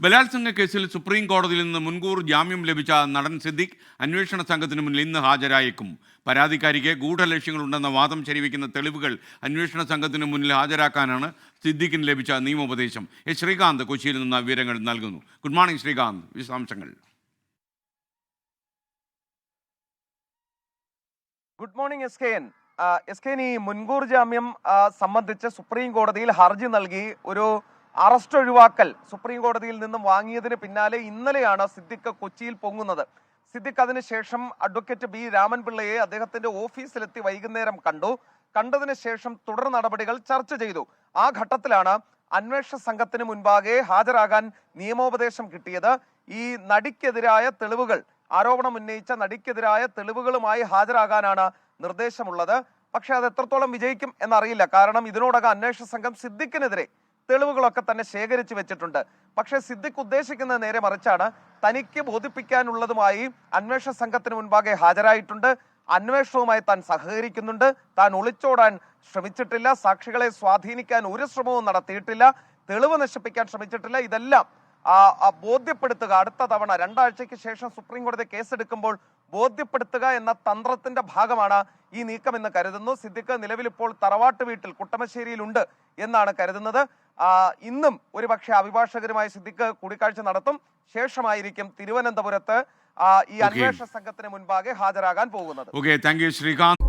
ബലാത്സംഗ കേസിൽ സുപ്രീം കോടതിയിൽ നിന്ന് മുൻകൂർ ജാമ്യം ലഭിച്ച നടൻ സിദ്ദിഖ് അന്വേഷണ സംഘത്തിന് മുന്നിൽ ഇന്ന് ഹാജരായേക്കും. പരാതിക്കാരിക്ക് ഗൂഢലക്ഷ്യങ്ങളുണ്ടെന്ന വാദം ശരിവയ്ക്കുന്ന തെളിവുകൾ അന്വേഷണ സംഘത്തിന് മുന്നിൽ ഹാജരാക്കാനാണ് സിദ്ദിഖിന് ലഭിച്ച നിയമോപദേശം. ശ്രീകാന്ത് കൊച്ചിയിൽ നിന്ന് വിവരങ്ങൾ നൽകുന്നു. ഗുഡ് മോർണിംഗ് ശ്രീകാന്ത്, വിശദാംശങ്ങൾ. ഗുഡ് മോർണിംഗ് എസ് കെ ഈ മുൻകൂർ ജാമ്യം സംബന്ധിച്ച് സുപ്രീം കോടതിയിൽ ഹർജി നൽകി ഒരു അറസ്റ്റ് ഒഴിവാക്കൽ സുപ്രീം കോടതിയിൽ നിന്നും വാങ്ങിയതിന് പിന്നാലെ ഇന്നലെയാണ് സിദ്ദിഖ് കൊച്ചിയിൽ പൊങ്ങുന്നത്. സിദ്ദിഖ് അതിനുശേഷം അഡ്വക്കേറ്റ് ബി രാമൻപിള്ളയെ അദ്ദേഹത്തിന്റെ ഓഫീസിലെത്തി വൈകുന്നേരം കണ്ടതിന് ശേഷം തുടർ നടപടികൾ ചർച്ച ചെയ്തു. ആ ഘട്ടത്തിലാണ് അന്വേഷണ സംഘത്തിന് മുൻപാകെ ഹാജരാകാൻ നിയമോപദേശം കിട്ടിയത്. ഈ നടിക്കെതിരായ തെളിവുകൾ, ആരോപണം ഉന്നയിച്ച നടിക്കെതിരായ തെളിവുകളുമായി ഹാജരാകാനാണ് നിർദ്ദേശമുള്ളത്. പക്ഷെ അത് എത്രത്തോളം വിജയിക്കും എന്നറിയില്ല. കാരണം ഇതിനോടകം അന്വേഷണ സംഘം സിദ്ദിഖിനെതിരെ തെളിവുകളൊക്കെ തന്നെ ശേഖരിച്ചു വെച്ചിട്ടുണ്ട്. പക്ഷെ സിദ്ദിഖ് ഉദ്ദേശിക്കുന്നത് നേരെ മറിച്ചാണ്. തനിക്ക് ബോധിപ്പിക്കാനുള്ളതുമായി അന്വേഷണ സംഘത്തിന് മുൻപാകെ ഹാജരായിട്ടുണ്ട്. അന്വേഷണവുമായി താൻ സഹകരിക്കുന്നുണ്ട്. താൻ ഒളിച്ചോടാൻ ശ്രമിച്ചിട്ടില്ല. സാക്ഷികളെ സ്വാധീനിക്കാൻ ഒരു ശ്രമവും നടത്തിയിട്ടില്ല. തെളിവ് നശിപ്പിക്കാൻ ശ്രമിച്ചിട്ടില്ല. ഇതെല്ലാം ബോധ്യപ്പെടുത്തുക, അടുത്ത തവണ 2 ആഴ്ചയ്ക്ക് ശേഷം സുപ്രീം കോടതി കേസെടുക്കുമ്പോൾ ബോധ്യപ്പെടുത്തുക എന്ന തന്ത്രത്തിന്റെ ഭാഗമാണ് ഈ നീക്കമെന്ന് കരുതുന്നു. സിദ്ദിഖ് നിലവിൽ ഇപ്പോൾ തറവാട്ട് വീട്ടിൽ കുട്ടമശ്ശേരിയിലുണ്ട് എന്നാണ് കരുതുന്നത്. ഇന്നും ഒരുപക്ഷെ അഭിഭാഷകരുമായി സിദ്ദിഖ് കൂടിക്കാഴ്ച നടത്തും. ശേഷമായിരിക്കും തിരുവനന്തപുരത്ത് ഈ അന്വേഷണ സംഘത്തിന് മുൻപാകെ ഹാജരാകാൻ പോകുന്നത്. Thank you Srikanth.